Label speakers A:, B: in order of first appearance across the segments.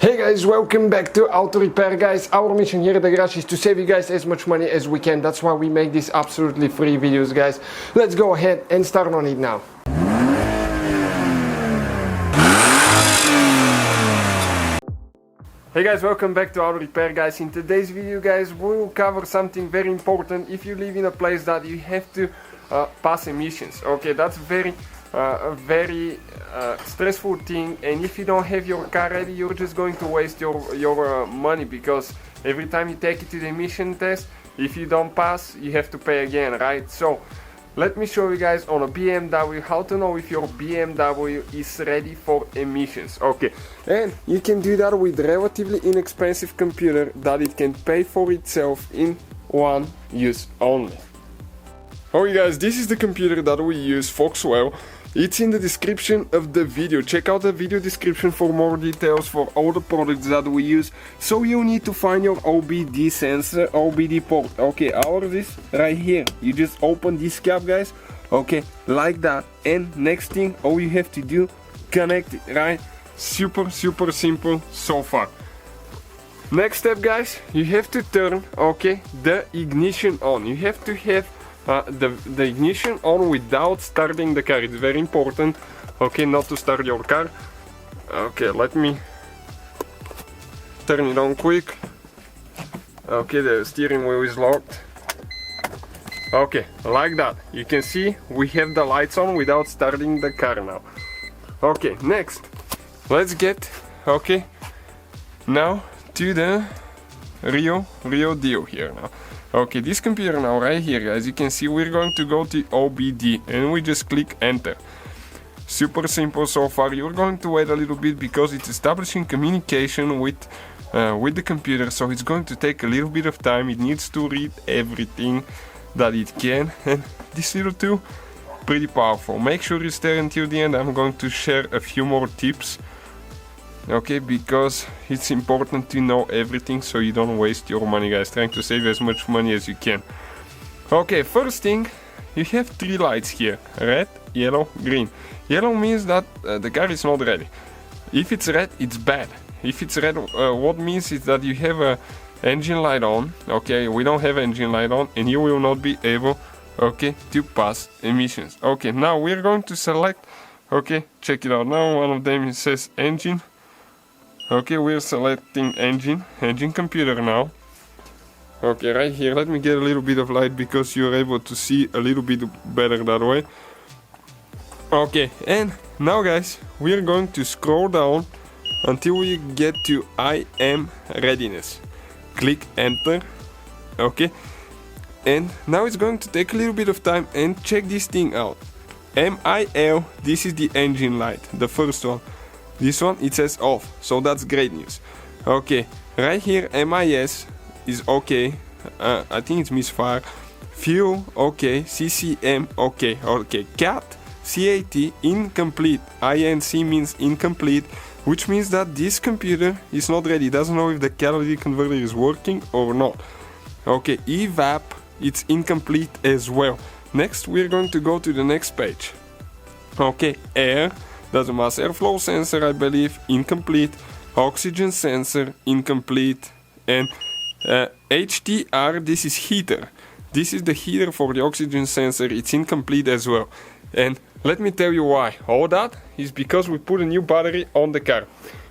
A: Hey guys, welcome back to Auto Repair, guys. Our mission here at the garage is to save you guys as much money as we can. That's why we make these absolutely free videos, guys. Let's go ahead and start on it now. Hey guys, welcome back to Auto Repair, guys. In today's video, guys, we will cover something very important if you live in a place that you have to pass emissions. Okay, that's a very stressful thing, and if you don't have your car ready, you're just going to waste your money, because every time you take it to the emission test, if you don't pass, you have to pay again, right? So let me show you guys on a BMW how to know if your BMW is ready for emissions. Okay, and you can do that with relatively inexpensive computer that it can pay for itself in one use only. Okay guys, this is the computer that we use, Volkswagen. It's in the description of the video. Check out the video description for more details for all the products that we use. So you need to find your OBD sensor, OBD port. Okay, ours is right here. You just open this cap, guys. Okay, like that. And next thing, all you have to do, connect it, right? Super simple so far. Next step, guys, you have to turn, okay, the ignition on. You have to have the ignition on without starting the car. It's very important, okay, not to start your car. Okay, let me turn it on quick. Okay, the steering wheel is locked. Okay, like that. You can see we have the lights on without starting the car now. Okay, next, let's get, okay, now to the real deal here now. Okay, this computer now right here, guys, you can see we're going to go to OBD and we just click enter. Super simple so far. You're going to wait a little bit because it's establishing communication with the computer, so it's going to take a little bit of time. It needs to read everything that it can, and this little tool, pretty powerful. Make sure you stay until the end. I'm going to share a few more tips, okay, because it's important to know everything so you don't waste your money, guys, trying to save as much money as you can. Okay, first thing, you have three lights here: red, yellow, green. Yellow means that the car is not ready. If it's red, it's bad. If it's red, what means is that you have a engine light on. Okay, we don't have engine light on, and you will not be able, okay, to pass emissions. Okay, now we're going to select, okay, check it out. Now one of them, it says engine. Okay, we're selecting engine computer now. Okay, right here, let me get a little bit of light because you're able to see a little bit better that way. Okay, and now guys, we're going to scroll down until we get to I am readiness. Click enter. Okay, and now it's going to take a little bit of time, and check this thing out. MIL, this is the engine light, the first one. This one, it says off, so that's great news. Okay, right here, MIS is okay. I think it's misfire. Fuel, okay. CCM, okay. Okay, CAT, CAT, incomplete. INC means incomplete, which means that this computer is not ready. It doesn't know if the catalytic converter is working or not. Okay, EVAP, it's incomplete as well. Next, we're going to go to the next page. Okay, air. That's a mass airflow sensor, I believe, incomplete. Oxygen sensor, incomplete. And HTR, this is heater. This is the heater for the oxygen sensor. It's incomplete as well. And let me tell you why. All that is because we put a new battery on the car.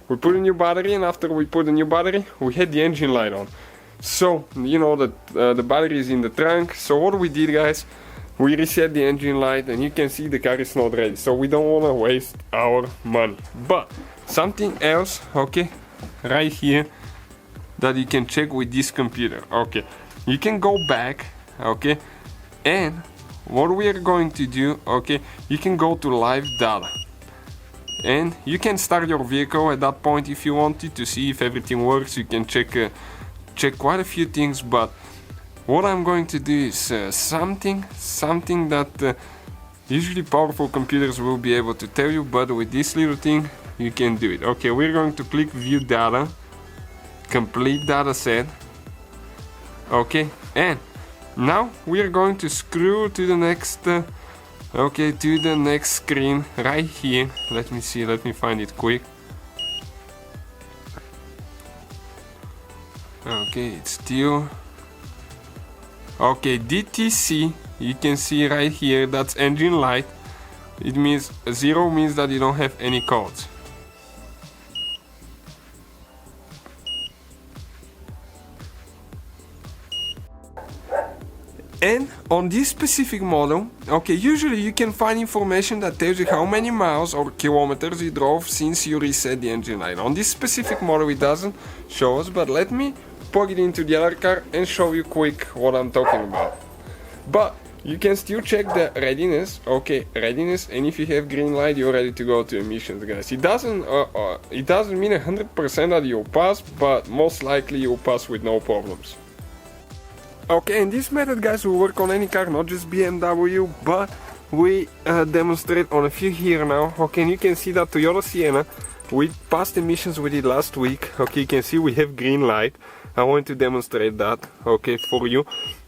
A: We put a new battery, and after we put a new battery, we had the engine light on. So, you know that the battery is in the trunk. So what we did, guys, we reset the engine light, and you can see the car is not ready, so we don't want to waste our money. But something else, okay, right here, that you can check with this computer. Okay, you can go back, okay, and what we are going to do, okay, you can go to live data, and you can start your vehicle at that point if you wanted to see if everything works. You can check quite a few things, but what I'm going to do is something that usually powerful computers will be able to tell you, but with this little thing you can do it. Okay, we're going to click view data, complete data set. Okay, and now we're going to scroll to the next okay, to the next screen right here. Let me see, let me find it quick. Okay, it's still okay. DTC, you can see right here, that's engine light. It means 0 means that you don't have any codes. And on this specific model, okay, usually you can find information that tells you how many miles or kilometers you drove since you reset the engine light. On this specific model it doesn't show us, but let me plug it into the other car and show you quick what I'm talking about. But you can still check the readiness, okay, readiness, and if you have green light, you're ready to go to emissions, guys. It doesn't mean 100% that you'll pass, but most likely you'll pass with no problems. Okay, and this method, guys, will work on any car, not just BMW, but we demonstrate on a few here now. Okay, and you can see that Toyota Sienna, we passed emissions with it last week. Okay, you can see we have green light. I want to demonstrate that, okay, for you.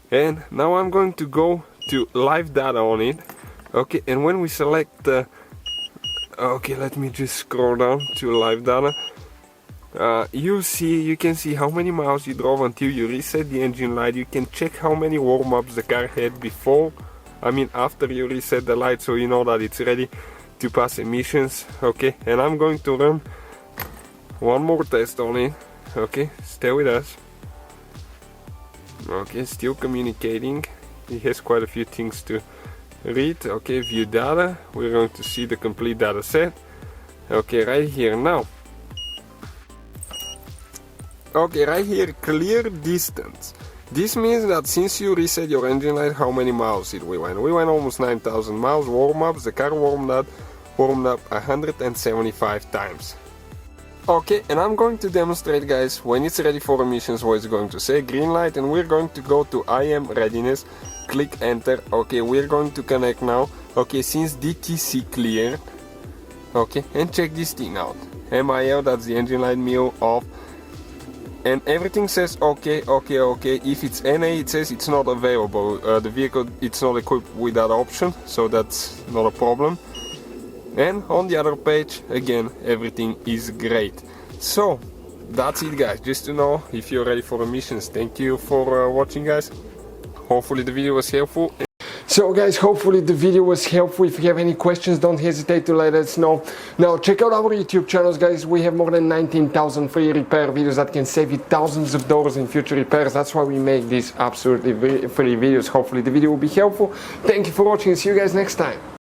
A: And now I'm going to go to live data on it. Okay, and when we select the okay, let me just scroll down to live data. You can see how many miles you drove until you reset the engine light. You can check how many warm-ups the car had before, after you reset the light, so you know that it's ready to pass emissions. Okay, and I'm going to run one more test on it. Okay, stay with us. Okay, still communicating. It has quite a few things to read. Okay, view data. We're going to see the complete data set. Okay, right here now. Okay, right here, clear distance. This means that since you reset your engine light, how many miles did we went? We went almost 9,000 miles. Warm-ups, the car warmed up 175 times. Okay, and I'm going to demonstrate, guys, when it's ready for emissions, what it's going to say. Green light, and we're going to go to I am readiness, click enter. Okay, we're going to connect now. Okay, since DTC cleared. Okay, and check this thing out. MIL, that's the engine light, MIL off. And everything says okay, okay, okay. If it's NA, it says it's not available. The vehicle, it's not equipped with that option, so that's not a problem. And on the other page, again, everything is great. So that's it, guys. Just to know if you're ready for emissions. Thank you for watching, guys. Hopefully the video was helpful. So guys, hopefully the video was helpful. If you have any questions, don't hesitate to let us know. Now check out our YouTube channels, guys. We have more than 19,000 free repair videos that can save you thousands of dollars in future repairs. That's why we make these absolutely free videos. Hopefully the video will be helpful. Thank you for watching and see you guys next time.